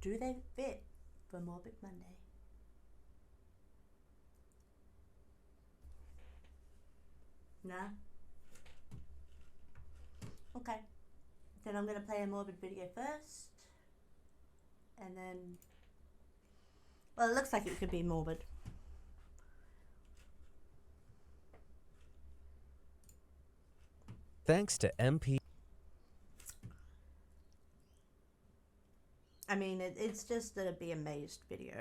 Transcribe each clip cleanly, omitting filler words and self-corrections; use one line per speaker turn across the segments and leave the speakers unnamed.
Do they fit for Morbid Monday? Nah? Okay. Then I'm going to play a Morbid video first. And then... Well, it looks like it could be Morbid.
Thanks to MP.
I mean, it's just a Be Amazed video.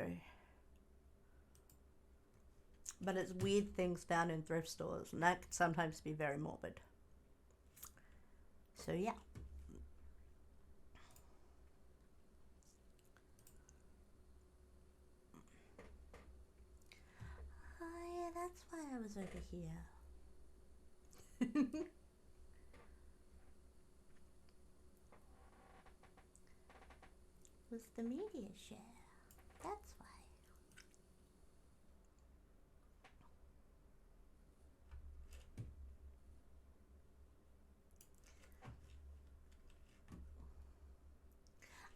But it's weird things found in thrift stores, and that can sometimes be very morbid. So, yeah. Oh, yeah, that's why I was over here. Was the media share. That's why.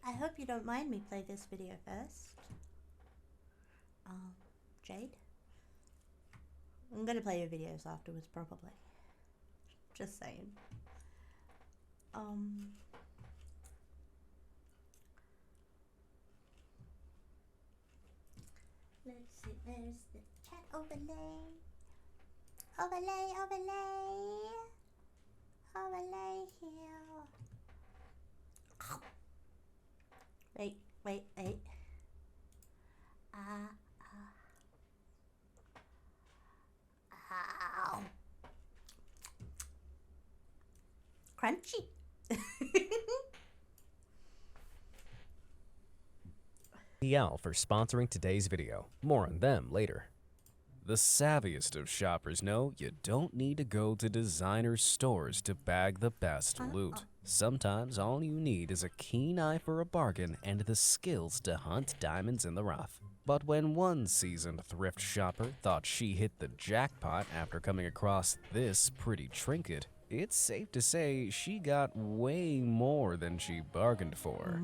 I hope you don't mind me play this video first. Jade? I'm gonna play your videos afterwards, probably. Just saying. Let's see, where's the chat overlay? Overlay, overlay. Overlay here. Wait. Ow. Crunchy.
For sponsoring today's video. More on them later. The savviest of shoppers know you don't need to go to designer stores to bag the best loot. Sometimes all you need is a keen eye for a bargain and the skills to hunt diamonds in the rough. But when one seasoned thrift shopper thought she hit the jackpot after coming across this pretty trinket, it's safe to say she got way more than she bargained for.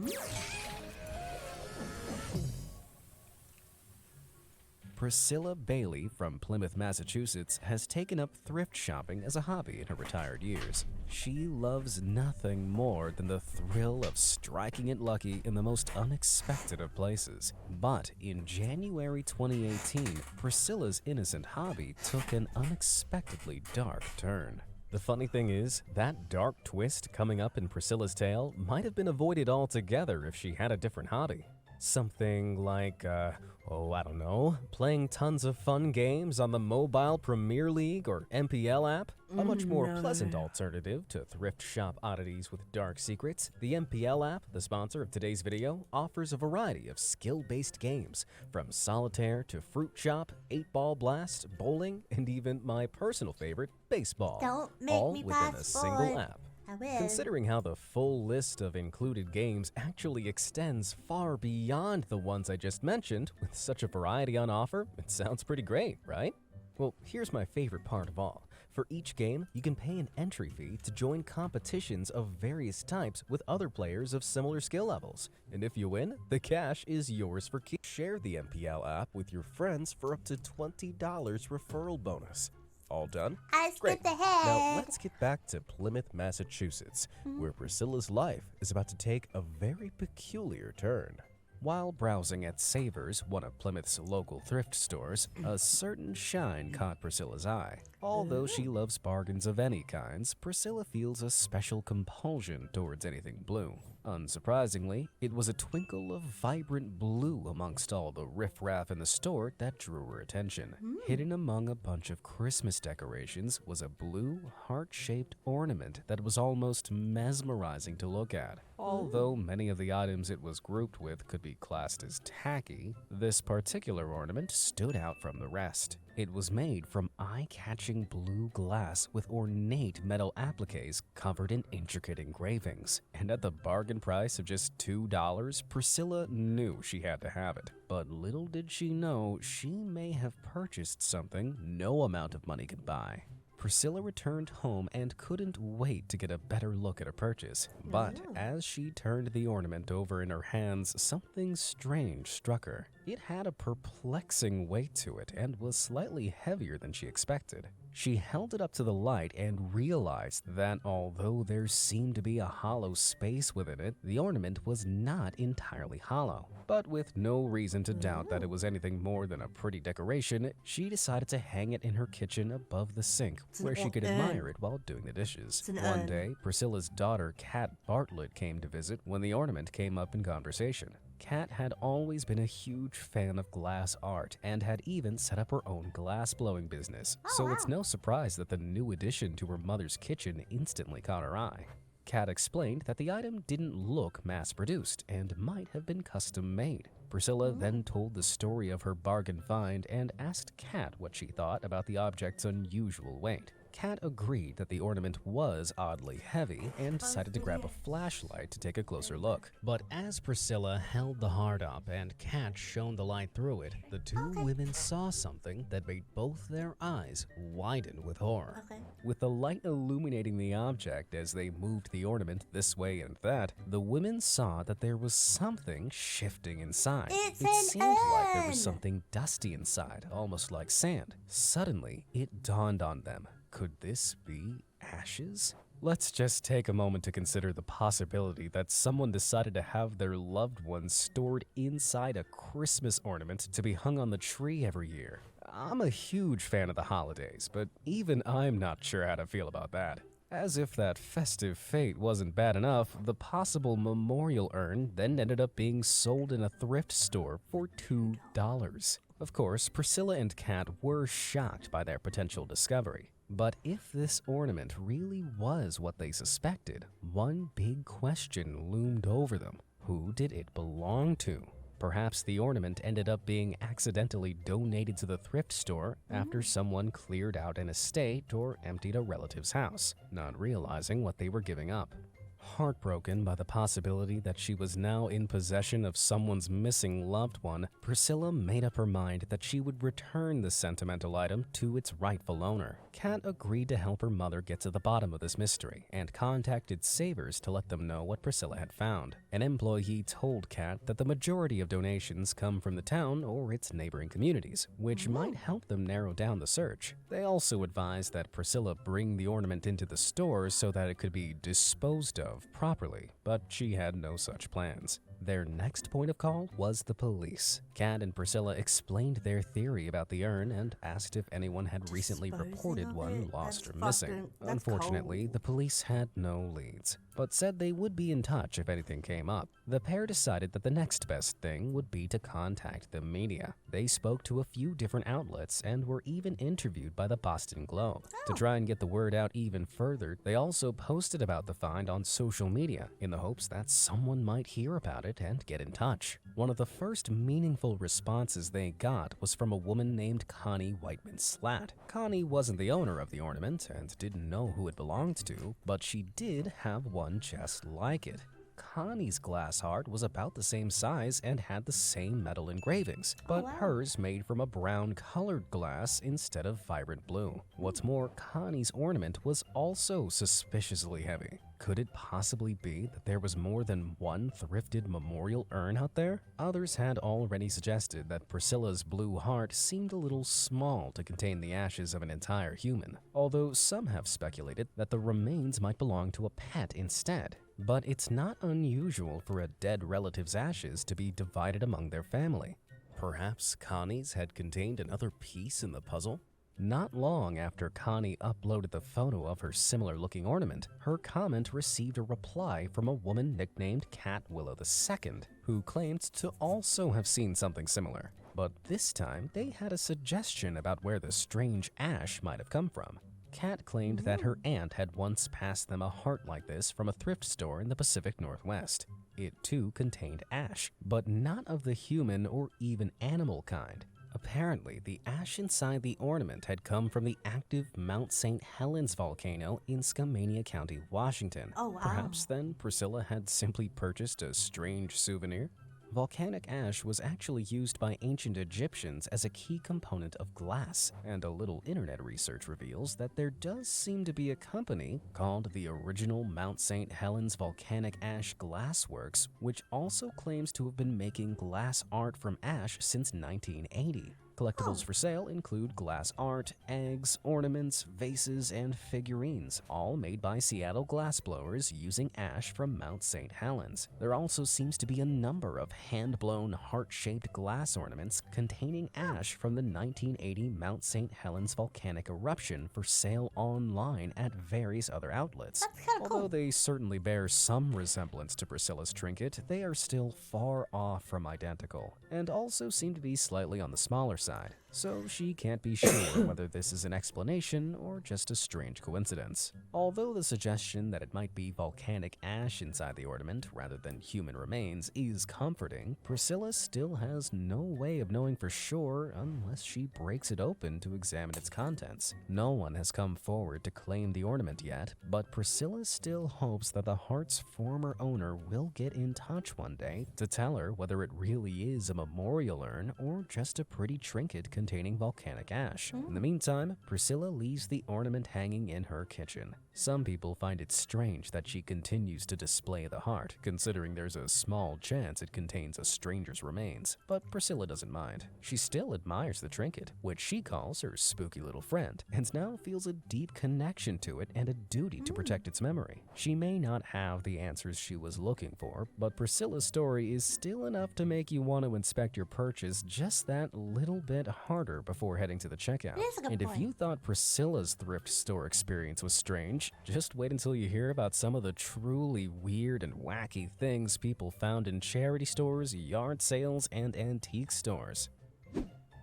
Priscilla Bailey from Plymouth, Massachusetts has taken up thrift shopping as a hobby in her retired years. She loves nothing more than the thrill of striking it lucky in the most unexpected of places. But in January 2018, Priscilla's innocent hobby took an unexpectedly dark turn. The funny thing is, that dark twist coming up in Priscilla's tale might have been avoided altogether if she had a different hobby. Something like, I don't know, playing tons of fun games on the Mobile Premier League or MPL app? A much more pleasant alternative to thrift shop oddities with dark secrets, the MPL app, the sponsor of today's video, offers a variety of skill-based games, from solitaire to fruit chop, 8-ball blast, bowling, and even my personal favorite, baseball.
Don't make
all
me
within
pass
a single
forward.
app.
I will.
Considering how the full list of included games actually extends far beyond the ones I just mentioned, with such a variety on offer, it sounds pretty great, right? Well, here's my favorite part of all. For each game, you can pay an entry fee to join competitions of various types with other players of similar skill levels. And if you win, the cash is yours for keep. Share the MPL app with your friends for up to $20 referral bonus. All done?
I
Great.
skipped ahead.
Now let's get back to Plymouth, Massachusetts, where Priscilla's life is about to take a very peculiar turn. While browsing at Savers, one of Plymouth's local thrift stores, a certain shine caught Priscilla's eye. Although she loves bargains of any kinds, Priscilla feels a special compulsion towards anything blue. Unsurprisingly, it was a twinkle of vibrant blue amongst all the riffraff in the store that drew her attention. Hidden among a bunch of Christmas decorations was a blue, heart-shaped ornament that was almost mesmerizing to look at. Although many of the items it was grouped with could be classed as tacky, this particular ornament stood out from the rest. It was made from eye-catching blue glass with ornate metal appliques covered in intricate engravings. And at the bargain price of just $2, Priscilla knew she had to have it. But little did she know she may have purchased something no amount of money could buy. Priscilla returned home and couldn't wait to get a better look at her purchase. But as she turned the ornament over in her hands, something strange struck her. It had a perplexing weight to it and was slightly heavier than she expected. She held it up to the light and realized that although there seemed to be a hollow space within it, the ornament was not entirely hollow. But with no reason to doubt that it was anything more than a pretty decoration, she decided to hang it in her kitchen above the sink, where she could admire it while doing the dishes. One day, Priscilla's daughter, Kat Bartlett, came to visit when the ornament came up in conversation. Kat had always been a huge fan of glass art and had even set up her own glass blowing business, so it's no surprise that the new addition to her mother's kitchen instantly caught her eye. Kat explained that the item didn't look mass-produced and might have been custom-made. Priscilla then told the story of her bargain find and asked Kat what she thought about the object's unusual weight. Kat agreed that the ornament was oddly heavy and decided to grab a flashlight to take a closer look. But as Priscilla held the heart up and Kat shone the light through it, the two women saw something that made both their eyes widen with horror. With the light illuminating the object as they moved the ornament this way and that, the women saw that there was something shifting inside. It seemed like there was something dusty inside, almost like sand. Suddenly, it dawned on them. Could this be ashes? Let's just take a moment to consider the possibility that someone decided to have their loved ones stored inside a Christmas ornament to be hung on the tree every year. I'm a huge fan of the holidays, but even I'm not sure how to feel about that. As if that festive fate wasn't bad enough, the possible memorial urn then ended up being sold in a thrift store for $2. Of course, Priscilla and Kat were shocked by their potential discovery. But if this ornament really was what they suspected, one big question loomed over them. Who did it belong to? Perhaps the ornament ended up being accidentally donated to the thrift store after someone cleared out an estate or emptied a relative's house, not realizing what they were giving up. Heartbroken by the possibility that she was now in possession of someone's missing loved one, Priscilla made up her mind that she would return the sentimental item to its rightful owner. Kat agreed to help her mother get to the bottom of this mystery and contacted Savers to let them know what Priscilla had found. An employee told Kat that the majority of donations come from the town or its neighboring communities, which might help them narrow down the search. They also advised that Priscilla bring the ornament into the store so that it could be disposed of properly, but she had no such plans. Their next point of call was the police. Kat and Priscilla explained their theory about the urn and asked if anyone had recently reported one lost or missing. Unfortunately, the police had no leads, but said they would be in touch if anything came up. The pair decided that the next best thing would be to contact the media. They spoke to a few different outlets and were even interviewed by the Boston Globe. To try and get the word out even further, they also posted about the find on social media in the hopes that someone might hear about it and get in touch. One of the first meaningful responses they got was from a woman named Connie Whiteman-Slatt. Connie wasn't the owner of the ornament and didn't know who it belonged to, but she did have one just like it. Connie's glass heart was about the same size and had the same metal engravings, but hers made from a brown-colored glass instead of vibrant blue. What's more, Connie's ornament was also suspiciously heavy. Could it possibly be that there was more than one thrifted memorial urn out there? Others had already suggested that Priscilla's blue heart seemed a little small to contain the ashes of an entire human, although some have speculated that the remains might belong to a pet instead. But it's not unusual for a dead relative's ashes to be divided among their family. Perhaps Connie's had contained another piece in the puzzle? Not long after Connie uploaded the photo of her similar-looking ornament, her comment received a reply from a woman nicknamed Cat Willow II, who claimed to also have seen something similar. But this time, they had a suggestion about where the strange ash might have come from. Kat claimed that her aunt had once passed them a heart like this from a thrift store in the Pacific Northwest. It too contained ash, but not of the human or even animal kind. Apparently, the ash inside the ornament had come from the active Mount St. Helens volcano in Skamania County, Washington.
Oh, wow.
Perhaps then Priscilla had simply purchased a strange souvenir? volcanic ash was actually used by ancient Egyptians as a key component of glass, and a little internet research reveals that there does seem to be a company called the Original Mount St. Helens Volcanic Ash Glassworks, which also claims to have been making glass art from ash since 1980. Collectibles for sale include glass art, eggs, ornaments, vases, and figurines, all made by Seattle glassblowers using ash from Mount St. Helens. There also seems to be a number of hand-blown heart-shaped glass ornaments containing ash from the 1980 Mount St. Helens volcanic eruption for sale online at various other outlets.
That's kind of cool.
Although they certainly bear some resemblance to Priscilla's trinket, they are still far off from identical, and also seem to be slightly on the smaller side, so she can't be sure whether this is an explanation or just a strange coincidence. Although the suggestion that it might be volcanic ash inside the ornament rather than human remains is comforting, Priscilla still has no way of knowing for sure unless she breaks it open to examine its contents. No one has come forward to claim the ornament yet, but Priscilla still hopes that the heart's former owner will get in touch one day to tell her whether it really is a memorial urn or just a pretty trinket containing volcanic ash. In the meantime, Priscilla leaves the ornament hanging in her kitchen. Some people find it strange that she continues to display the heart, considering there's a small chance it contains a stranger's remains. But Priscilla doesn't mind. She still admires the trinket, which she calls her spooky little friend, and now feels a deep connection to it and a duty to protect its memory. She may not have the answers she was looking for, but Priscilla's story is still enough to make you want to inspect your purchase just that little bit harder before heading to the checkout.
It is a good
And if
point.
you thought Priscilla's thrift store experience was strange, just wait until you hear about some of the truly weird and wacky things people found in charity stores, yard sales, and antique stores.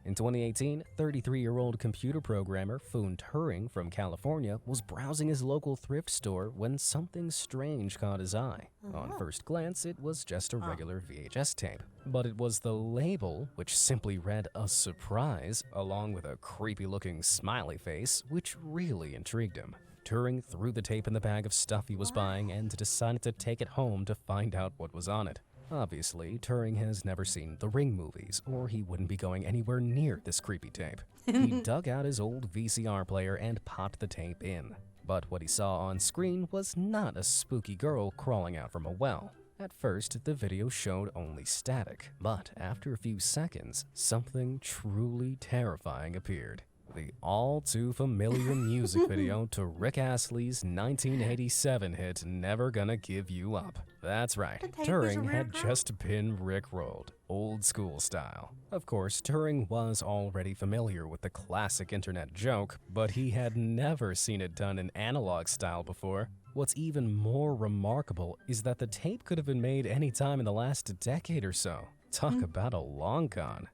In 2018, 33-year-old computer programmer Foon Turing from California was browsing his local thrift store when something strange caught his eye. On first glance, it was just a regular VHS tape. But it was the label, which simply read "A Surprise," along with a creepy-looking smiley face, which really intrigued him. Turing threw the tape in the bag of stuff he was buying and decided to take it home to find out what was on it. Obviously, Turing has never seen the Ring movies, or he wouldn't be going anywhere near this creepy tape. He dug out his old VCR player and popped the tape in. But what he saw on screen was not a spooky girl crawling out from a well. At first, the video showed only static, but after a few seconds, something truly terrifying appeared. The all-too-familiar music video to Rick Astley's 1987 hit Never Gonna Give You Up. That's right,
The tape was
Turing had
Rickrolled?
just been rickrolled, old-school style. Of course, Turing was already familiar with the classic internet joke, but he had never seen it done in analog style before. What's even more remarkable is that the tape could have been made any time in the last decade or so. Talk about a long con.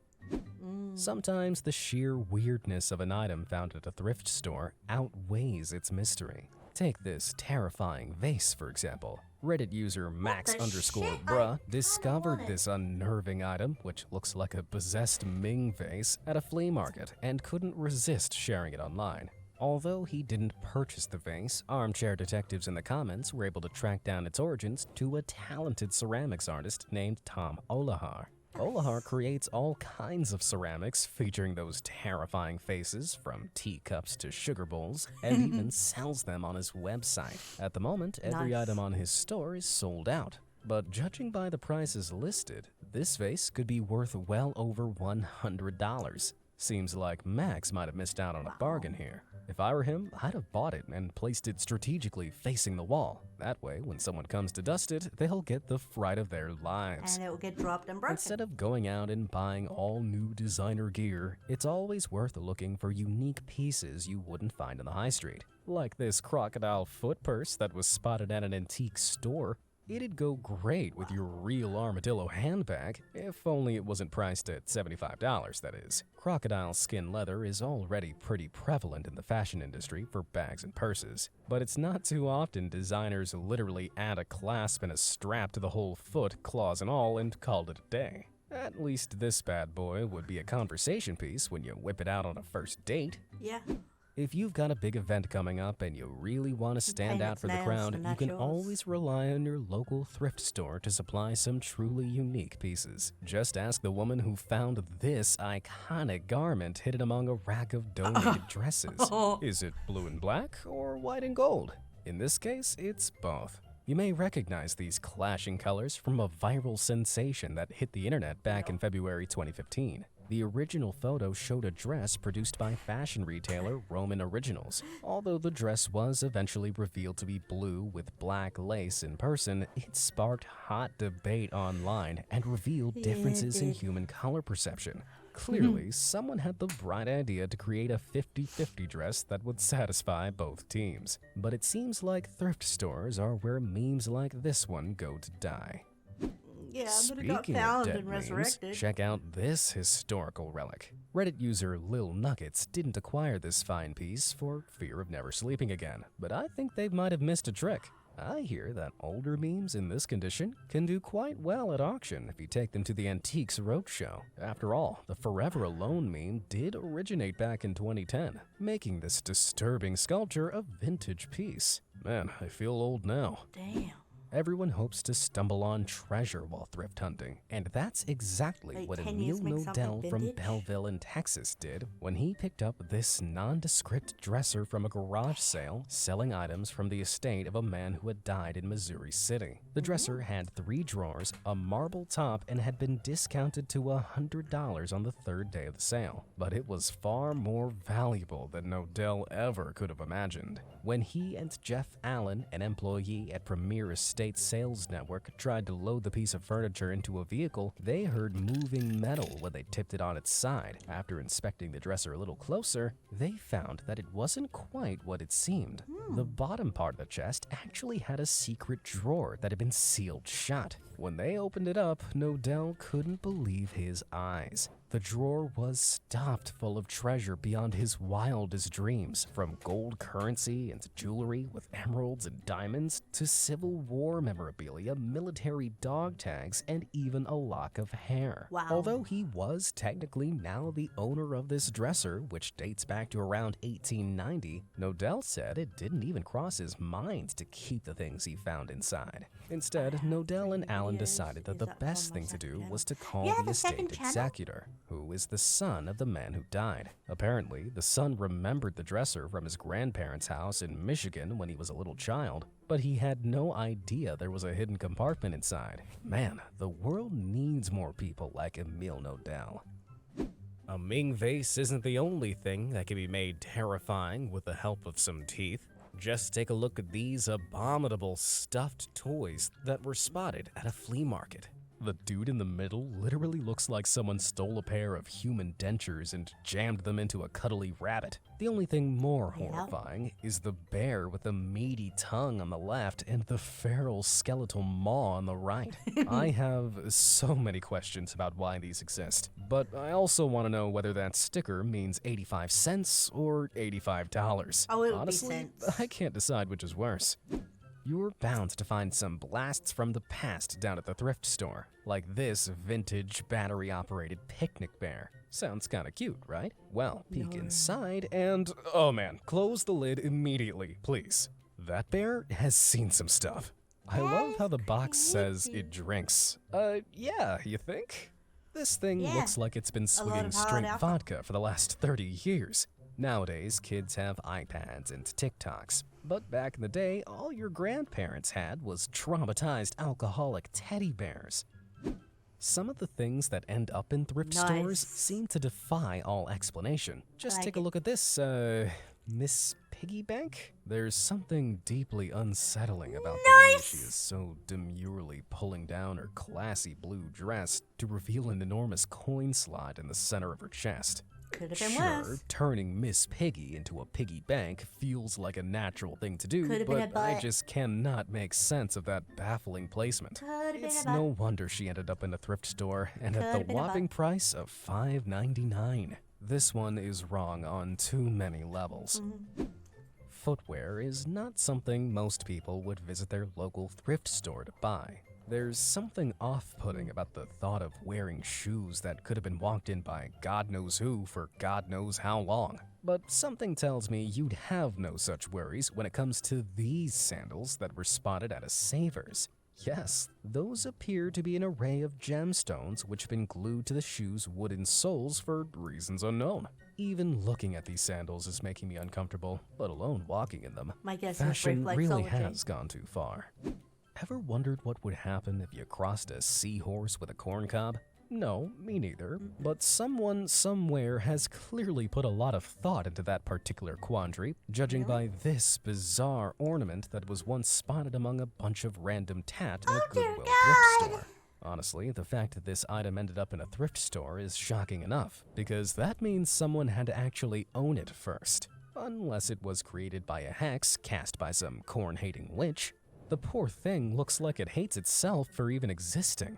Sometimes the sheer weirdness of an item found at a thrift store outweighs its mystery. Take this terrifying vase, for example. Reddit user Max_bruh discovered this unnerving item, which looks like a possessed Ming vase, at a flea market and couldn't resist sharing it online. Although he didn't purchase the vase, armchair detectives in the comments were able to track down its origins to a talented ceramics artist named Tom Olahar. Olahar creates all kinds of ceramics featuring those terrifying faces, from teacups to sugar bowls, and even sells them on his website. At the moment, every
Nice.
item on his store is sold out. But judging by the prices listed, this vase could be worth well over $100. Seems like Max might have missed out on a bargain here. If I were him, I'd have bought it and placed it strategically facing the wall. That way, when someone comes to dust it, they'll get the fright of their lives.
And it will get dropped and broken.
Instead of going out and buying all new designer gear, it's always worth looking for unique pieces you wouldn't find in the high street. Like this crocodile foot purse that was spotted at an antique store. It'd go great with your real armadillo handbag, if only it wasn't priced at $75, that is. Crocodile skin leather is already pretty prevalent in the fashion industry for bags and purses, but it's not too often designers literally add a clasp and a strap to the whole foot, claws and all, and call it a day. At least this bad boy would be a conversation piece when you whip it out on a first date.
Yeah.
If you've got a big event coming up and you really want to stand
Paint
out
its
for the
nails
crowd,
and
you
not
can
yours.
always rely on your local thrift store to supply some truly unique pieces. Just ask the woman who found this iconic garment hidden among a rack of donated dresses. Is it blue and black or white and gold? In this case, it's both. You may recognize these clashing colors from a viral sensation that hit the internet back in February 2015. The original photo showed a dress produced by fashion retailer Roman Originals. Although the dress was eventually revealed to be blue with black lace in person, it sparked hot debate online and revealed differences in human color perception. Clearly, someone had the bright idea to create a 50-50 dress that would satisfy both teams. But it seems like thrift stores are where memes like this one go to die.
Yeah, but it got
Speaking of
found
dead
and
memes,
resurrected.
check out this historical relic. Reddit user Lil Nuggets didn't acquire this fine piece for fear of never sleeping again, but I think they might have missed a trick. I hear that older memes in this condition can do quite well at auction if you take them to the Antiques Roadshow. After all, the Forever Alone meme did originate back in 2010, making this disturbing sculpture a vintage piece. Man, I feel old now.
Damn.
Everyone hopes to stumble on treasure while thrift hunting, and that's exactly
Wait,
what
10
Emil
years make something
Nodell from
vintage?
Belleville in Texas did when he picked up this nondescript dresser from a garage sale selling items from the estate of a man who had died in Missouri City. The dresser had 3 drawers, a marble top, and had been discounted to $100 on the 3rd day of the sale. But it was far more valuable than Nodell ever could have imagined. When he and Jeff Allen, an employee at Premier Estate Sales Network, tried to load the piece of furniture into a vehicle, they heard moving metal when they tipped it on its side. After inspecting the dresser a little closer, they found that it wasn't quite what it seemed. The bottom part of the chest actually had a secret drawer that had been sealed shut. When they opened it up, Nodell couldn't believe his eyes. The drawer was stocked full of treasure beyond his wildest dreams, from gold currency and jewelry with emeralds and diamonds to Civil War memorabilia, military dog tags, and even a lock of hair.
Wow.
Although he was technically now the owner of this dresser, which dates back to around 1890, Nodell said it didn't even cross his mind to keep the things he found inside. Instead, Nodell and Allen decided that the best thing to do was to call
You have
the
a second
estate
channel?
executor, who is the son of the man who died. Apparently, the son remembered the dresser from his grandparents' house in Michigan when he was a little child, but he had no idea there was a hidden compartment inside. Man, the world needs more people like Emil Nodell. A Ming vase isn't the only thing that can be made terrifying with the help of some teeth. Just take a look at these abominable stuffed toys that were spotted at a flea market. The dude in the middle literally looks like someone stole a pair of human dentures and jammed them into a cuddly rabbit. The only thing more
Yeah.
horrifying is the bear with the meaty tongue on the left and the feral skeletal maw on the right. I have so many questions about why these exist, but I also want to know whether that sticker means 85 cents or $85.
Oh, it would be
Honestly,
cents.
I can't decide which is worse. You're bound to find some blasts from the past down at the thrift store, like this vintage battery-operated picnic bear. Sounds kinda cute, right? Well, peek inside and, oh man, close the lid immediately, please. That bear has seen some stuff. I love how the box says it drinks. Yeah, you think? This thing
Yeah.
looks like it's been
lot
swigging
of hard
straight
alcohol.
vodka for the last 30 years. Nowadays, kids have iPads and TikToks. But back in the day, all your grandparents had was traumatized alcoholic teddy bears. Some of the things that end up in thrift
Nice.
stores seem to defy all explanation. Just
Like
take a
it.
look at this, Miss Piggy Bank? There's something deeply unsettling about the way she is so demurely pulling down her classy blue dress to reveal an enormous coin slot in the center of her chest.
Could have been
Sure,
worse.
turning Miss Piggy into a piggy bank feels like a natural thing to do,
Could have been a
but I
butt.
just cannot make sense of that baffling placement.
Could have been
It's
a butt.
no wonder she ended up in a thrift store and at
Could
the
have been a
whopping
butt.
price of $5.99. This one is wrong on too many levels.
Mm-hmm.
Footwear is not something most people would visit their local thrift store to buy. There's something off-putting about the thought of wearing shoes that could have been walked in by God knows who for God knows how long. But something tells me you'd have no such worries when it comes to these sandals that were spotted at a Savers. Yes, those appear to be an array of gemstones which have been glued to the shoes' wooden soles for reasons unknown. Even looking at these sandals is making me uncomfortable, let alone walking in them.
My guess
Fashion
is
really
reflexology.
has gone too far. Ever wondered what would happen if you crossed a seahorse with a corn cob? No, me neither. But someone somewhere has clearly put a lot of thought into that particular quandary, judging by this bizarre ornament that was once spotted among a bunch of random tat in a Goodwill thrift store. Honestly, the fact that this item ended up in a thrift store is shocking enough, because that means someone had to actually own it first. Unless it was created by a hex cast by some corn-hating witch. The poor thing looks like it hates itself for even existing.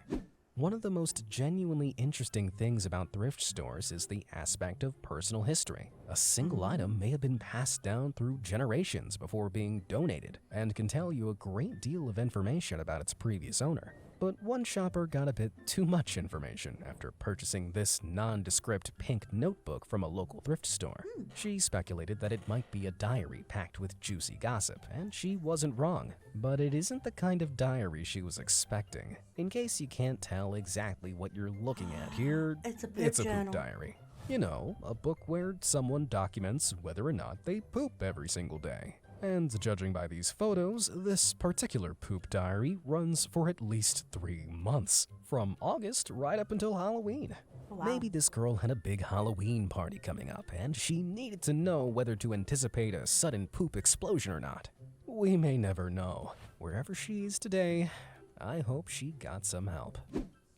One of the most genuinely interesting things about thrift stores is the aspect of personal history. A single item may have been passed down through generations before being donated, and can tell you a great deal of information about its previous owner. But one shopper got a bit too much information after purchasing this nondescript pink notebook from a local thrift store. She speculated that it might be a diary packed with juicy gossip, and she wasn't wrong. But it isn't the kind of diary she was expecting. In case you can't tell exactly what you're looking at here,
It's a poop journal.
poop diary. You know, a book where someone documents whether or not they poop every single day. And judging by these photos, this particular poop diary runs for at least 3 months, from August right up until Halloween.
Wow.
Maybe this girl had a big Halloween party coming up, and she needed to know whether to anticipate a sudden poop explosion or not. We may never know. Wherever she is today, I hope she got some help.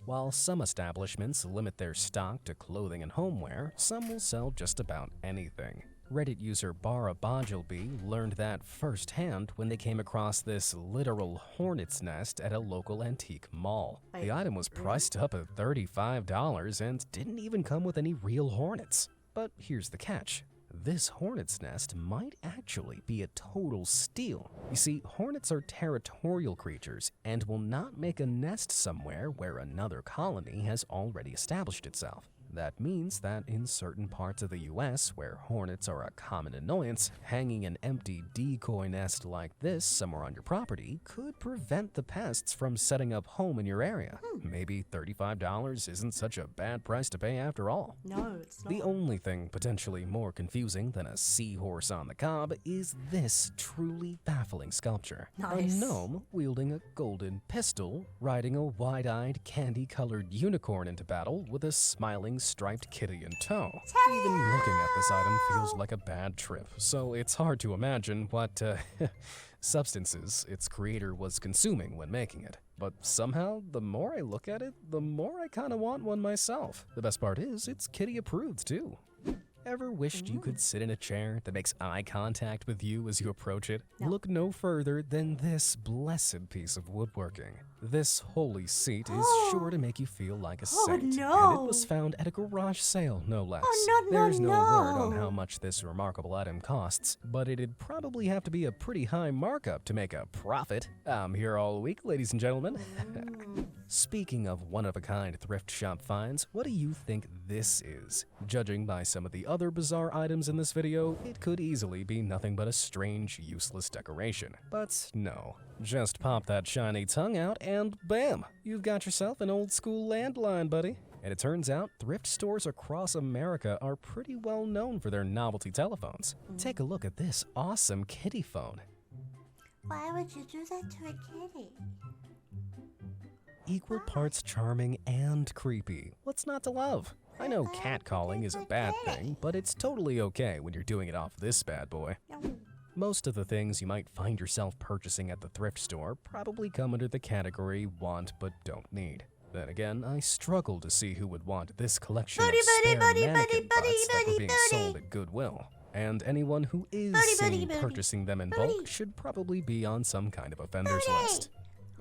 While some establishments limit their stock to clothing and homeware, some will sell just about anything. Reddit user Bara Bajilby learned that firsthand when they came across this literal hornet's nest at a local antique mall. The item was priced up at $35 and didn't even come with any real hornets. But here's the catch. This hornet's nest might actually be a total steal. You see, hornets are territorial creatures and will not make a nest somewhere where another colony has already established itself. That means that in certain parts of the US where hornets are a common annoyance, hanging an empty decoy nest like this somewhere on your property could prevent the pests from setting up home in your area. Maybe $35 isn't such a bad price to pay after all.
No, it's not.
The only thing potentially more confusing than a seahorse on the cob is this truly baffling sculpture.
Nice.
A gnome wielding a golden pistol, riding a wide-eyed, candy-colored unicorn into battle with a smiling striped kitty in tow. Even looking at this item feels like a bad trip, so it's hard to imagine what substances its creator was consuming when making it. But somehow, the more I look at it, the more I kinda want one myself. The best part is, it's kitty approved too. Ever wished you could sit in a chair that makes eye contact with you as you approach it?
No.
Look no further than this blessed piece of woodworking. This holy seat is sure to make you feel like a saint. And
no.
it was found at a garage sale, no less.
Oh, no,
There's no word on
no.
how much this remarkable item costs, but it'd probably have to be a pretty high markup to make a profit. I'm here all week, ladies and gentlemen. Speaking of one-of-a-kind thrift shop finds, what do you think this is? Judging by some of the other bizarre items in this video, it could easily be nothing but a strange, useless decoration. But no. Just pop that shiny tongue out and bam! You've got yourself an old-school landline, buddy. And it turns out thrift stores across America are pretty well known for their novelty telephones. Take a look at this awesome kitty phone.
Why would you do that to a kitty?
Equal parts charming and creepy. What's not to love? I know catcalling is a bad thing, but it's totally okay when you're doing it off this bad boy.
No.
Most of the things you might find yourself purchasing at the thrift store probably come under the category want but don't need. Then again, I struggle to see who would want this collection of spare mannequin butts that were being sold at Goodwill. And anyone who is seen purchasing them in bulk should probably be on some kind of offenders list.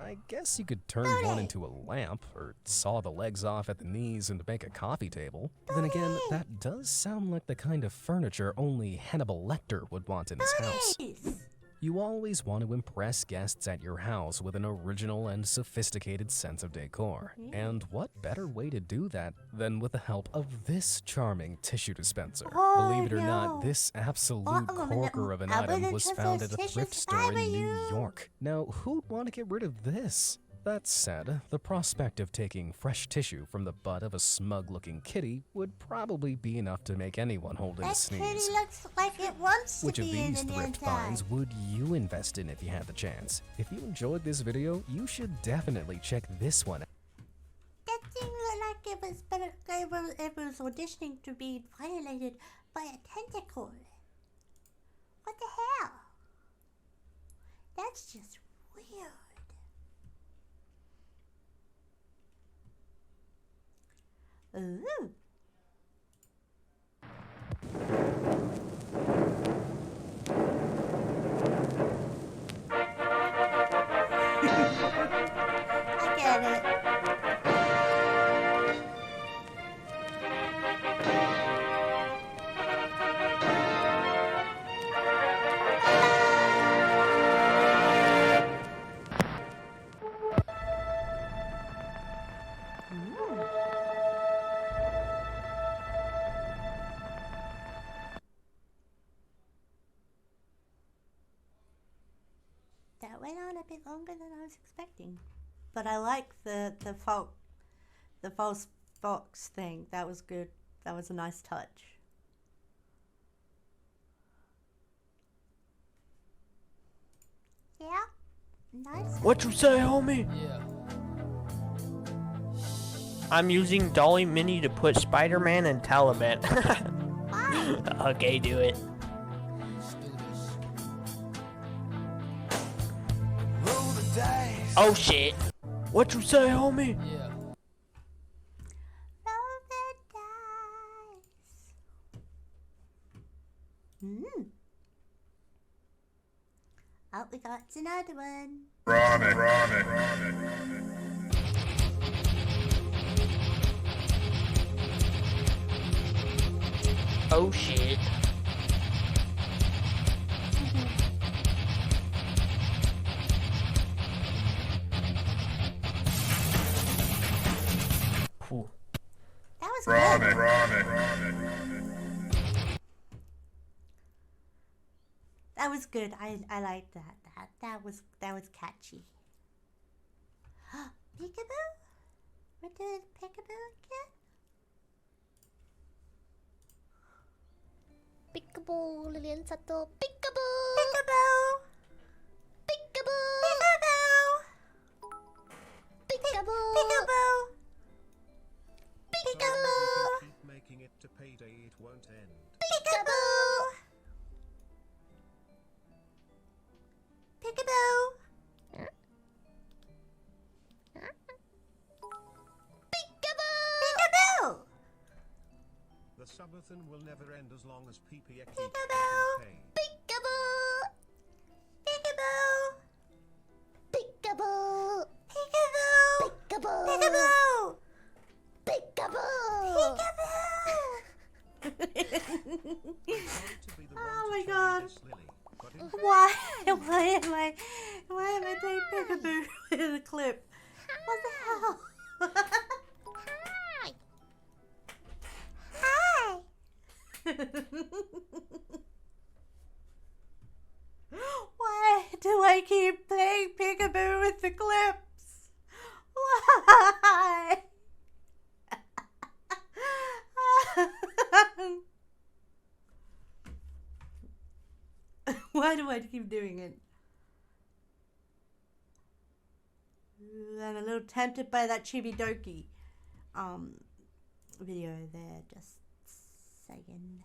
I guess you could turn one into a lamp, or saw the legs off at the knees and make a coffee table. Then again, that does sound like the kind of furniture only Hannibal Lecter would want in his house.
Nice.
You always want to impress guests at your house with an original and sophisticated sense of decor. And what better way to do that than with the help of this charming tissue dispenser?
Oh,
Believe it or
no.
not, this absolute corker of an
I
item
wouldn't
was
trust
found
those
at a thrift
tissues if I
store
were
in New
you.
York. Now, who'd want to get rid of this? That said, the prospect of taking fresh tissue from the butt of a smug-looking kitty would probably be enough to make anyone hold in a
That
sneeze.
kitty looks like it wants
Which
to
of
be in
these
the
thrift
inside.
finds would you invest in if you had the chance? If you enjoyed this video, you should definitely check this one out.
That thing looked like it was auditioning to be violated by a tentacle. What the hell? That's just weird. Ooh. I get it. Ooh. That went on a bit longer than I was expecting, but I like the false box thing. That was good. That was a nice touch. Yeah, nice.
What you say, homie?
Yeah.
I'm using Dolly Mini to put Spider-Man and Taliban.
Why?
Okay, do it.
Let's do this.
Oh shit. What you say, homie?
Yeah.
Roll the dice. Oh, we got another one.
Oh shit. Phew.
That was good. That was good. I liked that. That was catchy. Peekaboo? We're doing peekaboo again?
Peekaboo, Lilian Sato. Peekaboo!
Peekaboo!
Peekaboo!
Peekaboo!
Peekaboo!
Peekaboo!
Peekaboo!
Keep making it to payday, it won't end.
Peekaboo! Peekaboo! Peekaboo!
The subathon will never end as long as PPX keeps
Peekaboo!
getting paid.
Peekaboo!
Peekaboo!
Peekaboo!
Peekaboo!
Peekaboo!
Peekaboo!
Peekaboo!
Peekaboo!
To be the one
Oh
to
my
tell
God.
you this, Lily, but in
Why am I doing peekaboo in the clip? What the hell?
Hi!
Hi! Why do I keep playing peekaboo with the clips? Why? Why do I keep doing it? I'm a little tempted by that Chibi Doki video there, just saying.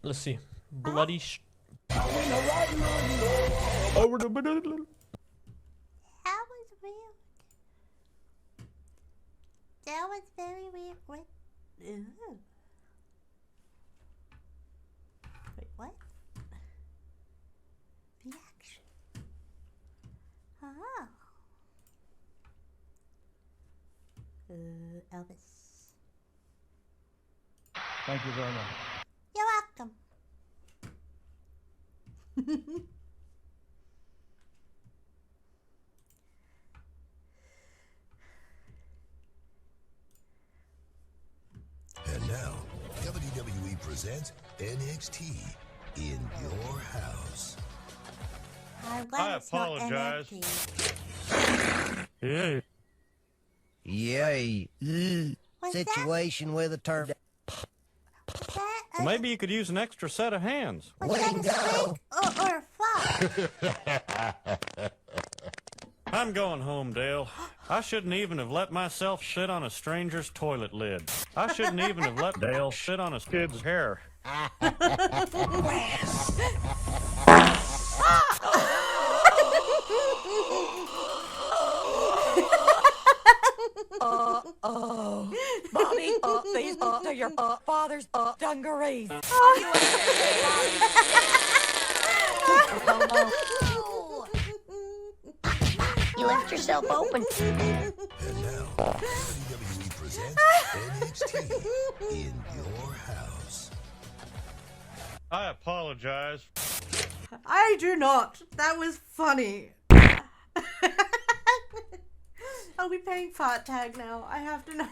Let's see. Bloody
That was weird. That was very weird. What? Ooh. Wait, what? Reaction. Oh. Elvis.
Thank you very much.
You're welcome.
And now, WWE presents NXT in your house.
I'm glad it's not
apologize.
NFT.
Yay.
What's that?
Situation with a turn.
What's that?
Maybe you could use an extra set of hands.
Was that a squeak or a fuck?
I'm going home, Dale. I shouldn't even have let myself sit on a stranger's toilet lid. I shouldn't even have let Dale sit on a kid's hair.
Mommy, these are your father's dungarees.
You left yourself open.
And now, WWE presents NXT in your house.
I apologize.
I do not. That was funny. I'll be playing fart tag now. I have to know.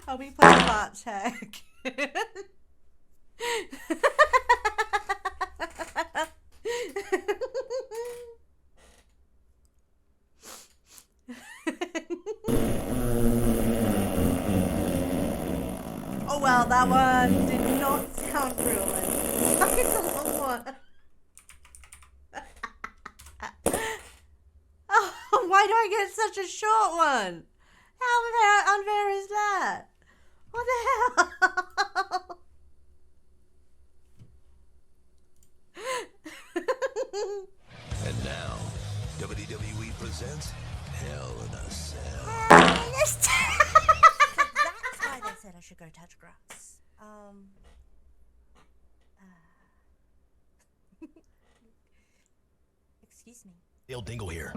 I'll be playing fart tag. Oh well, that one did not sound real. I don't know what. Oh, why do I get such a short one? How unfair is that? What the hell?
And now, WWE presents Hell in a Cell.
That's why they said I should go touch grass. Excuse me.
Dale Dingle here.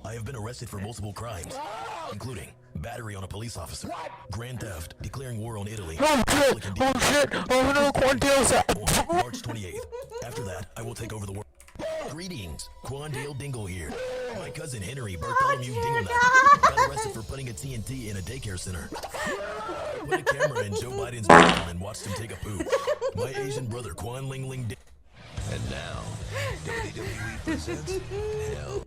I have been arrested for multiple crimes, including battery on a police officer, grand theft, declaring war on Italy.
Oh shit! Oh no, Quantil's
March 28th. After that, I will take over the world. Greetings, Quandale Dingle here. My cousin Henry Bartholomew Dinglenut got arrested for putting a TNT in a daycare center. Put a camera in Joe Biden's bathroom and watched him take a poop. My Asian brother Quan Ling Ling. And now, WWE presents Hell.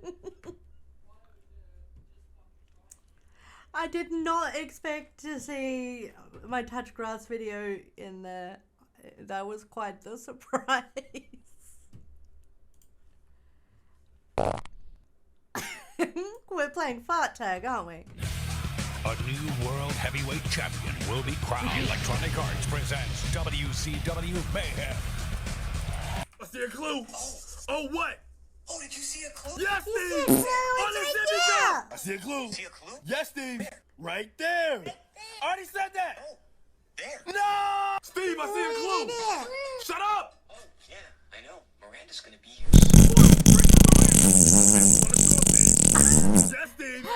I did not expect to see my touch grass video in there. That was quite the surprise. We're playing fart tag, aren't we?
A new world heavyweight champion will be crowned. Electronic Arts presents WCW Mayhem.
I see a clue. Oh, what?
Oh, did you see a clue?
Yes,
You
Steve.
said so,
Oh,
it's
they
right
sent me
there.
down. I see a clue.
See a clue?
Yes, Steve. Right there. I already said that.
Oh, there.
No! Steve, I see a clue.
Yeah.
Shut up.
Oh, yeah, I know. Miranda's gonna be here.
Yes, Steve.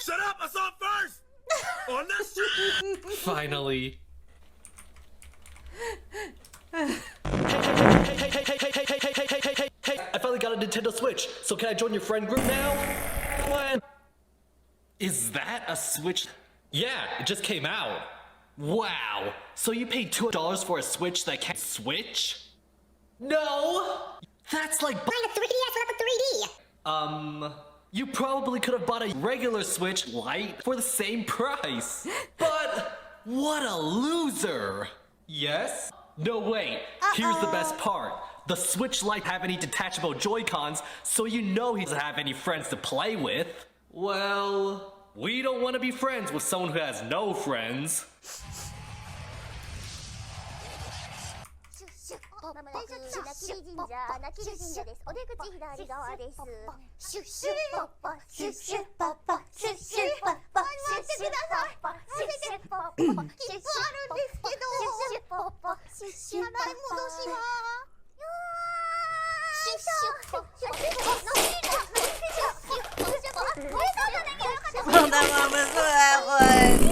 Shut up. I saw it first. On this shit.
Finally. Hey, I finally got a Nintendo Switch, so can I join your friend group now? What? Is that a Switch? Yeah, it just came out. Wow, so you paid $200 for a Switch that can't switch? No! That's like
Buying a 3DS without the 3D.
You probably could have bought a regular Switch Lite for the same price. But what a loser! Yes? No, wait. Here's the best part. The Switch Lite have any detachable Joy-Cons, so you know he doesn't have any friends to play with. Well, we don't want to be friends with someone who has no friends.
ポップ泣きる神社です。お出口左側です。シュッシュポッポシュッシュポッポシュッシュポッポシュッシュポッポシュッシュポッポ切符あるんですけどシュッシュポッポシュッシュ払い戻しはシュッシュポッポシュッシュポッポシュッシュポッポシュッシュポッポ
Oh, that one was that one.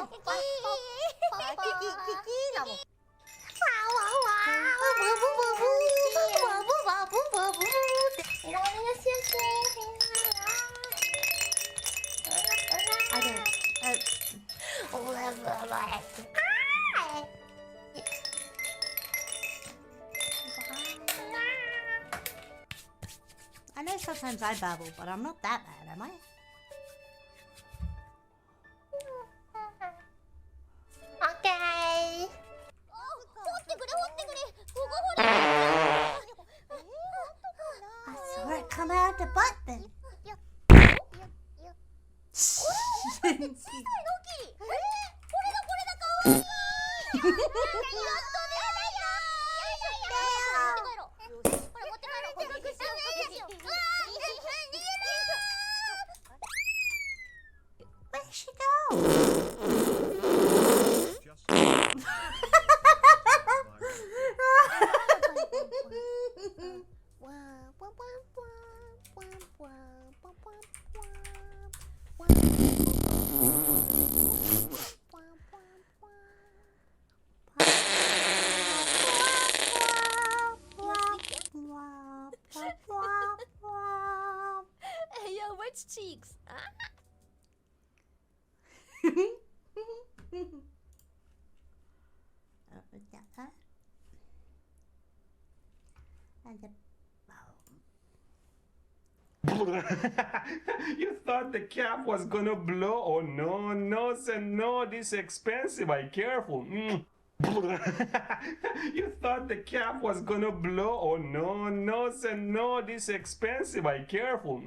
I know sometimes I babble, but I'm not that bad, am I?
Okay.
I saw it come out the butt then. Where'd she go?
Hey, yo, which cheeks?
You thought the cap was gonna blow? Oh no, no, sir, no, this expensive. I careful. You thought the cap was gonna blow? Oh no, no, sir, no, this expensive. I careful.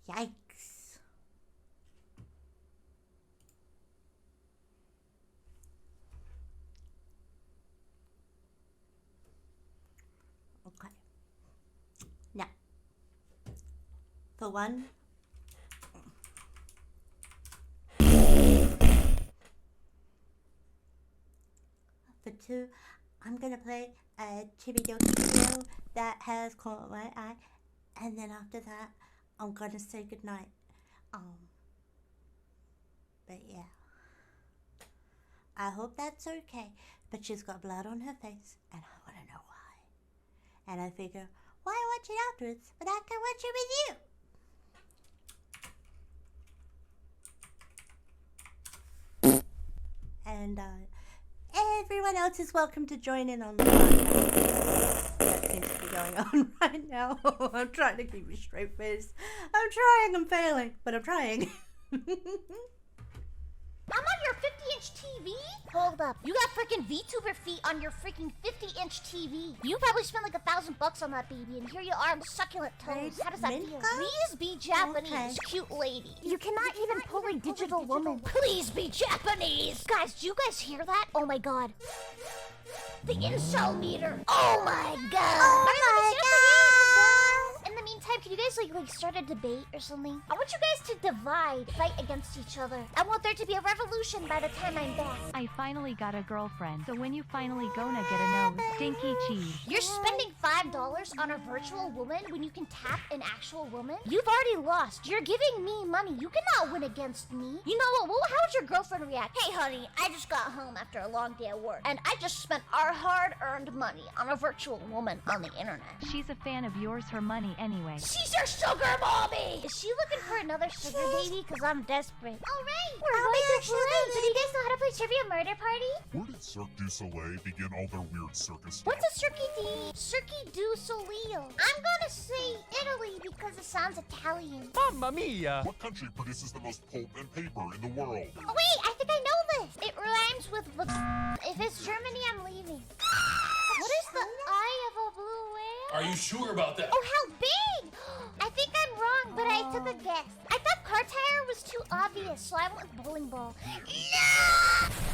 Yikes. Okay. Now, for one, for two, I'm gonna play a chibi doki video that has caught my eye, and then after that, I'm gonna say goodnight. But yeah, I hope that's okay. But she's got blood on her face, and I wanna know why. And I figure, why watch it afterwards? But I can watch it with you. And everyone else is welcome to join in on the podcast that seems to be going on right now. I'm trying to keep a straight face. I'm trying, I'm failing, but I'm trying.
I'm on your 50-inch TV? Hold up. You got freaking VTuber feet on your freaking 50-inch TV. You probably spent like $1,000 on that baby, and here you are with succulent toes. How does that feel? Please be Japanese,
Okay.
cute lady. You cannot even pull a digital woman. Please be Japanese. Guys, do you guys hear that? Oh my god. The incel meter. Oh my god.
Oh my god.
In the meantime, can you guys like start a debate or something? I want you guys to divide, fight against each other. I want there to be a revolution by the time I'm back.
I finally got a girlfriend, so when you finally gonna get a nose, stinky cheese.
You're spending $5 on a virtual woman when you can tap an actual woman? You've already lost. You're giving me money. You cannot win against me. You know what? How would your girlfriend react? Hey, honey, I just got home after a long day at work, and I just spent our hard-earned money on a virtual woman on the internet.
She's a fan of yours, her money anyway.
She's your sugar mommy! Is she looking for another sugar baby? Because I'm desperate. Alright, we're going to play. Do you guys know how to play Trivia Murder Party?
Where did Cirque du Soleil begin all their weird circus stuff?
What's a Cirque du Soleil? I'm gonna say Italy because it sounds Italian.
Mamma mia!
What country produces the most pulp and paper in the world?
Oh wait, I think I know this. It rhymes with if it's Germany, I'm leaving. What is the eye of a blue whale?
Are you sure about that?
Oh, how big! I think I'm wrong, but I took a guess. I thought car tire was too obvious, so I went bowling ball. No!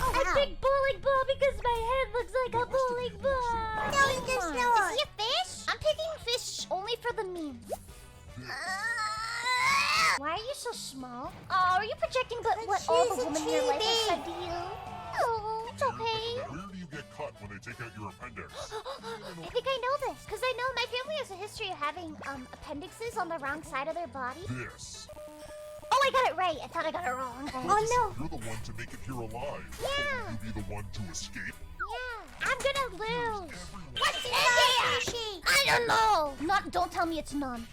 I picked bowling ball because my head looks like a bowling ball.
No, it's just not.
Is he a fish? I'm picking fish only for the memes. Why are you so small? Oh, are you projecting what all the women in your life have said to you? Oh, it's okay.
Where do you get cut when they take out your appendix?
I think I know this, because I know my family has a history of having appendixes on the wrong side of their body.
This.
Oh, I got it right. I thought I got it wrong.
Oh no! You're the one to make it here alive.
Yeah.
Will you be the one to escape?
Yeah. I'm gonna lose. What's in there? I don't know. Don't tell me it's none.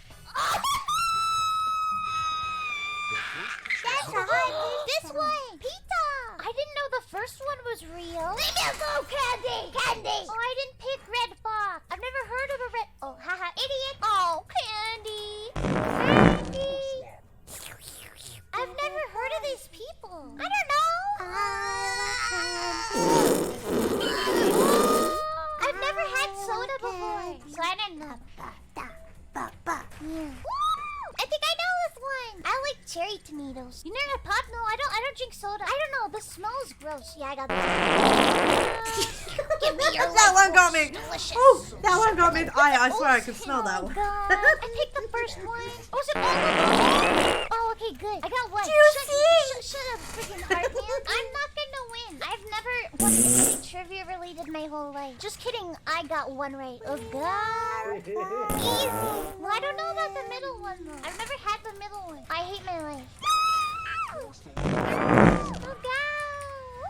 That's this one. Pizza. I didn't know the first one was real. Leave me alone, Candy. Candy. Oh, I didn't pick Red Fox. I've never heard of a red. Oh, haha, idiot. Oh, Candy. Candy. I've never heard of these people. I don't know. I've never had soda before, so I didn't know. Yeah. I think I know this one. I like cherry tomatoes. You never had pop? No, I don't drink soda. I don't know. The smell's gross. Yeah, I got that. Give me your
That one got me.
Delicious.
Oh, that one got me. I swear I can smell that one.
God. I picked the first one. Oh, is it all of them? Oh, okay, good. I got one. Shut up, freaking heart man. I'm not gonna win. I've never won anything trivia related my whole life. Just kidding. I got one right. Oh, God. Easy. Well, I don't know about the middle one, though. I've never had the middle one. I hate my life. Oh, God.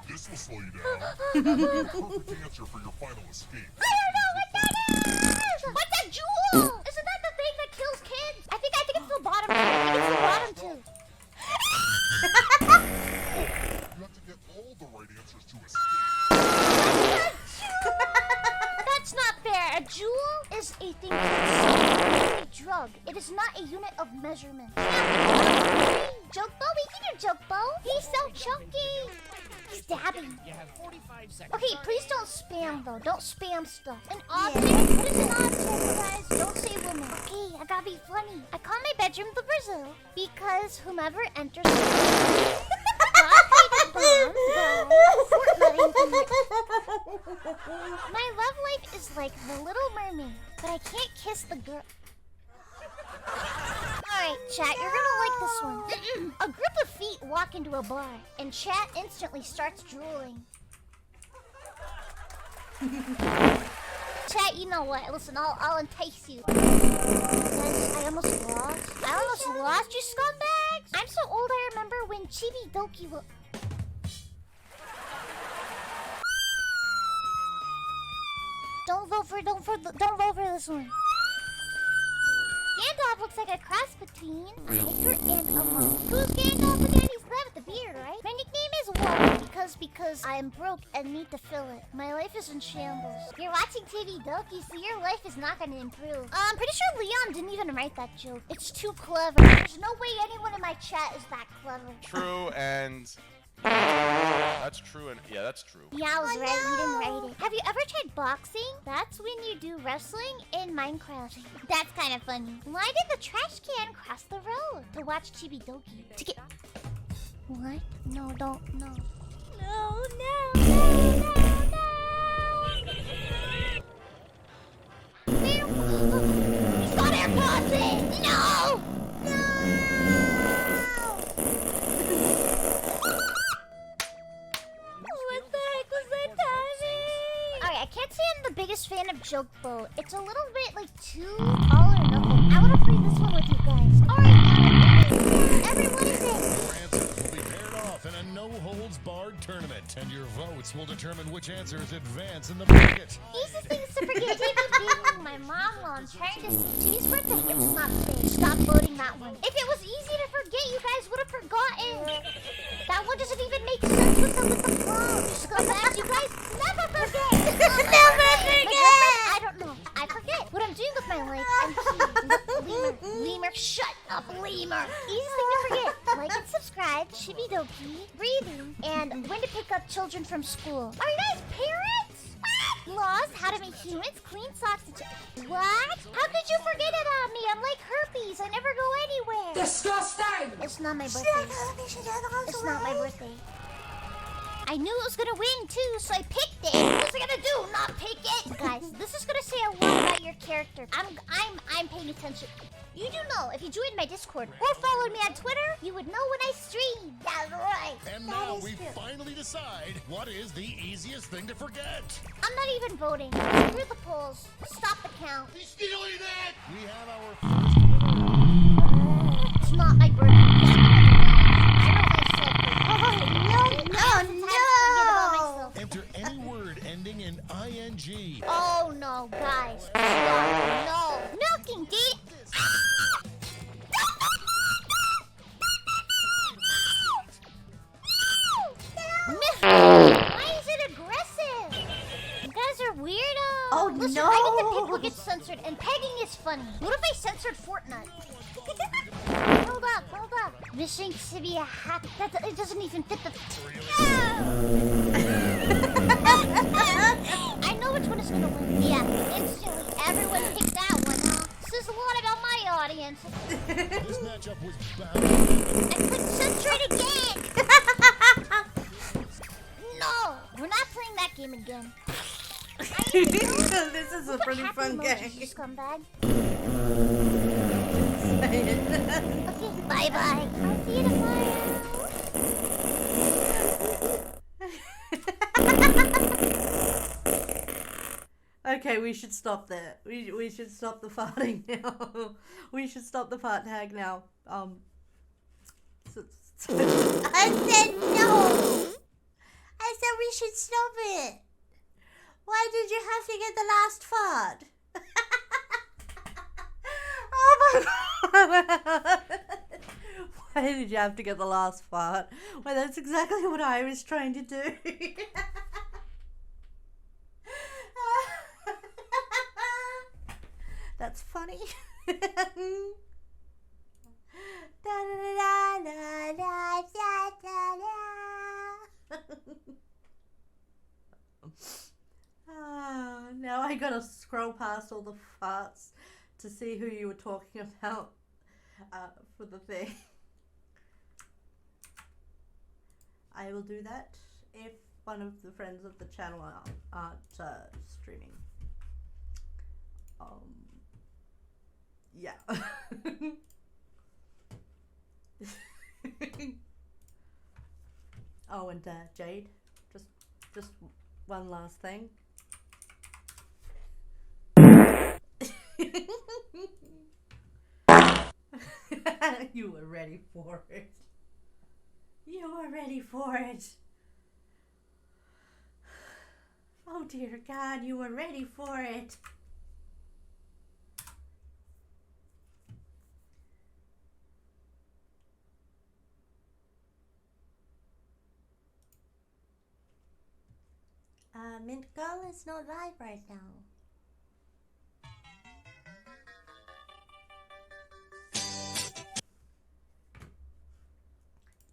This will slow you down. Perfect answer for your final escape.
I don't know what that is! What's a jewel? Isn't that the thing that kills kids? I think it's the bottom two. I think it's the bottom two.
You have to get all the right answers to escape.
That's not fair. A jewel is a thing that's a drug. dog. It is not a unit of measurement. Jokebo, we can do Jokebo. He's so chunky. Stabby. Okay, please don't spam though. Don't spam stuff. An object? What is an object, guys? Don't say woman. Okay, I gotta be funny. I call my bedroom the Brazil because whomever enters my love life is like the Little Mermaid, but I can't kiss the girl. Alright, chat, you're gonna like this one. A group of feet walk into a bar, and chat instantly starts drooling. Chat, you know what? Listen, I'll entice you. Guys, I almost lost you scumbags! I'm so old I remember when Chibi Doki was... Don't vote for this one. Gandalf looks like a cross between a hiker and a monk. Who's Gandalf again? He's the guy with the beard, right? My nickname is Wall because I'm broke and need to fill it. My life is in shambles. You're watching TV Doki, so your life is not gonna improve. I'm pretty sure Leon didn't even write that joke. It's too clever. There's no way anyone in my chat is that clever.
True, and that's true, and yeah, that's true.
Yeah, I was right. You didn't write it. Have you ever tried boxing? That's when you do wrestling in Minecraft. That's kind of funny. Why did the trash can cross the road? To watch Chibi Doki. To get... What? No, don't. No. No. He's got AirPods in! No! What the heck was that timing? Alright, I can't say I'm the biggest fan of Jokebo. It's a little bit like too all or nothing. I want to play this one with you guys. Alright, everyone is in.
In a no-holds-barred tournament, and your votes will determine which answers advance in the bracket.
Easiest things to forget. TV being my mom while I'm trying to see Titty's birthday. It's not today. Stop voting that one. If it was easy to forget, you guys would have forgotten. That one doesn't even make sense with the prom. Just go back. You guys never forget. Never forget. I don't know. I forget what I'm doing with my life. I'm Lemur, shut up, Lemur. Easiest thing to forget. Like and subscribe. Shibidoki, breathing, and when to pick up children from school. Are you guys parents? Laws, how to make humans, clean socks, and what? How could you forget about me? I'm like herpes. I never go anywhere.
Disgusting!
It's not my birthday. It's not my birthday. I knew it was gonna win too, so I picked it. What was I gonna do? Not pick it? Guys, this is gonna say a lot about your character. I'm paying attention. You do know, if you joined my Discord or followed me on Twitter, you would know when I stream. That's right.
And now we finally decide what is the easiest thing to forget.
I'm not even voting. Screw the polls. Stop the count.
He's stealing that! We have our first...
It's not my birthday. No.
Enter any word ending in ing.
Oh no, guys. No. Milking, dude. Why is it aggressive? You guys are weirdos.
Oh,
listen,
no.
I get to pick what gets censored, and pegging is funny. What if I censored Fortnite? Hold up. Wishing to be a happy. It doesn't even fit the. I know which one is gonna win. Yeah, instantly. Everyone picked that one, huh? Says a lot about my audience.
This matchup was bound.
I clicked censor it again. No, we're not playing that game again.
This is a pretty fun game.
You scumbag. Okay, bye-bye. I'll see you tomorrow.
Okay, we should stop there. We should stop the farting now. We should stop the fart tag now. I said no. I said we should stop it. Why did you have to get the last fart? Oh my god. Why did you have to get the last fart? Well, that's exactly what I was trying to do. That's funny. gotta scroll past all the farts to see who you were talking about for the thing. I will do that if one of the friends of the channel aren't streaming. Yeah. Oh, and Jade, just one last thing. You were ready for it. You were ready for it. Oh dear God, you were ready for it. Mint Girl is not live right now.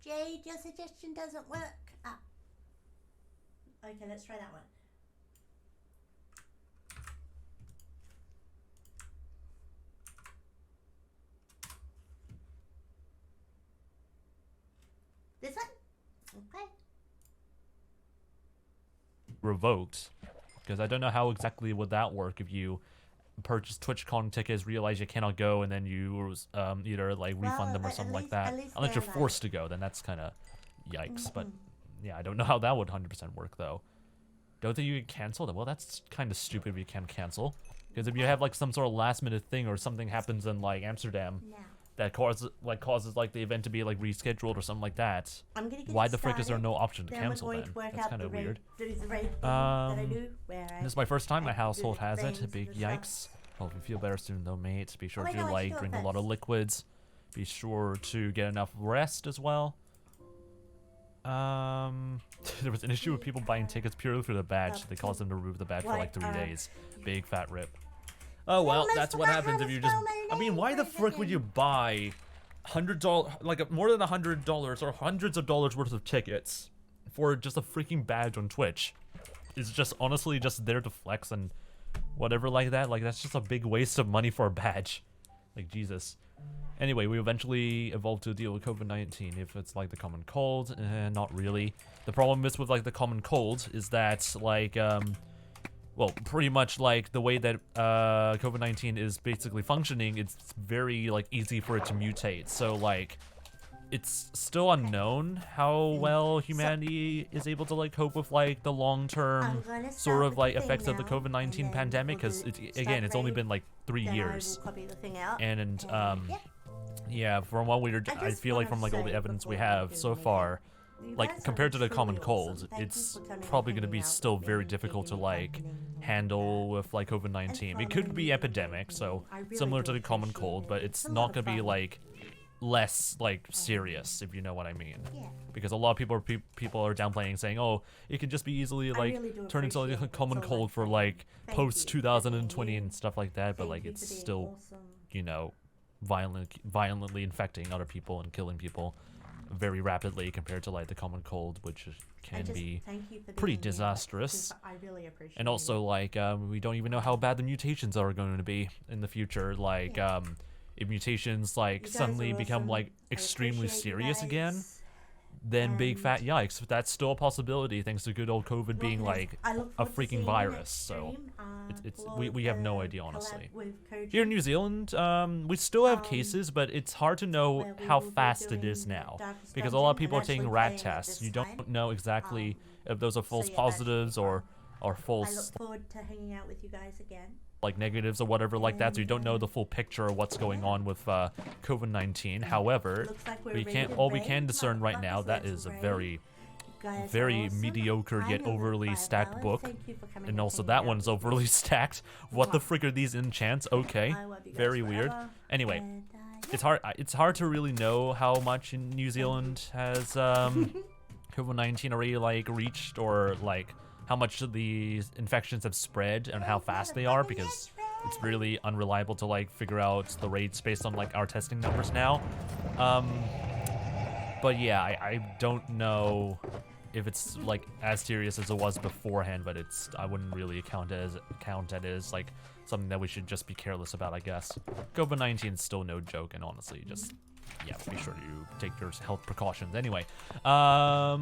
Jade, your suggestion doesn't work. Ah. Okay, let's try that one. This one? Okay.
Revoked, because I don't know how exactly would that work if you purchase TwitchCon tickets, realize you cannot go, and then you either like refund them or something like that. Unless you're forced to go, then that's kind of yikes. But yeah, I don't know how that would 100% work though. Don't think you can cancel them? Well, that's kind of stupid if you can't cancel, because if you have like some sort of last minute thing or something happens in like Amsterdam that causes like the event to be like rescheduled or something like that, why the frick is there no option to cancel then? That's kind of weird. This is my first time. My household has it. Big yikes. Hope you feel better soon though, mate. Be sure to like drink a lot of liquids. Be sure to get enough rest as well. There was an issue with people buying tickets purely for the badge. They caused them to remove the badge for like 3 days. Big fat rip. Oh well, that's what happens if you just. I mean, why the frick would you buy $100, like more than $100 or hundreds of dollars worth of tickets for just a freaking badge on Twitch? It's just honestly just there to flex and whatever like that. Like that's just a big waste of money for a badge. Like Jesus. Anyway, we eventually evolved to deal with COVID-19. If it's like the common cold, not really. The problem is with like the common cold is that like well, pretty much like the way that COVID-19 is basically functioning, it's very like easy for it to mutate. So like it's still unknown how well humanity is able to like cope with like the long-term sort of like effects of the COVID-19 pandemic, because again, it's only been like 3 years. And yeah, from what I feel like from like all the evidence we have so far, like compared to the common cold, it's probably going to be still very difficult to like handle with like COVID-19. It could be epidemic, so similar to the common cold, but it's not going to be like less like serious, if you know what I mean. Because a lot of people are downplaying, saying, oh, it can just be easily like turn into like a common cold for like post 2020 and stuff like that, but like it's still, you know, violently infecting other people and killing people very rapidly compared to like the common cold, which can be pretty disastrous. And also like we don't even know how bad the mutations are going to be in the future. Like if mutations like suddenly become like extremely serious again, then big fat yikes. That's still a possibility thanks to good old COVID being like a freaking virus. So we have no idea, honestly. Here in New Zealand, we still have cases, but it's hard to know how fast it is now, because a lot of people are taking rat tests. You don't know exactly if those are false positives or false.
I look forward to hanging out with you guys again.
Like negatives or whatever like that, so you don't know the full picture of what's going on with COVID-19. However, all we can discern right now, that is a very mediocre yet overly stacked book, and also that one's overly stacked. What the frick are these enchants? Okay, very weird. Anyway, it's hard to really know how much in New Zealand has COVID-19 already like reached, or like how much the infections have spread and how fast they are, because it's really unreliable to like figure out the rates based on like our testing numbers now. But yeah, I don't know if it's like as serious as it was beforehand, but I wouldn't really count it as like something that we should just be careless about, I guess. COVID-19 is still no joke, and honestly, just yeah, be sure to take your health precautions. Anyway, how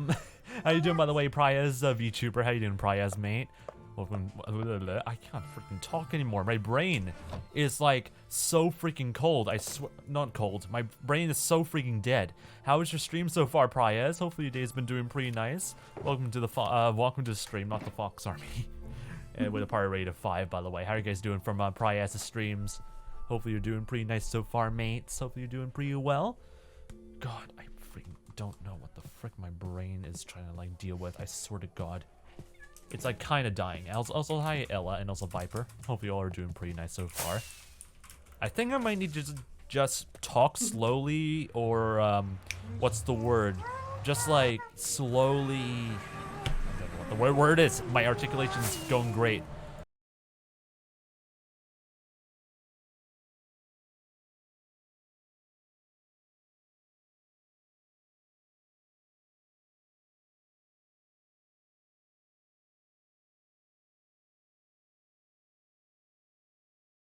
you doing, by the way, Pyra Z, VTuber? How you doing, Pyra Z, mate? Welcome. I can't freaking talk anymore. My brain is like so freaking cold. I swear, not cold. My brain is so freaking dead. How was your stream so far, Pyra Z? Hopefully your day's been doing pretty nice. Welcome to the stream, not the Fox Army. And with a Pyra rate of 5, by the way. How are you guys doing from Pyra Z streams? Hopefully you're doing pretty nice so far, mates. Hopefully you're doing pretty well. God, I freaking don't know what the frick my brain is trying to like deal with. I swear to God. It's like kind of dying. Also, hi Ella and also Viper. Hope you all are doing pretty nice so far. I think I might need to just talk slowly, or what's the word? Just like slowly. I don't know what the word is. My articulation's going great.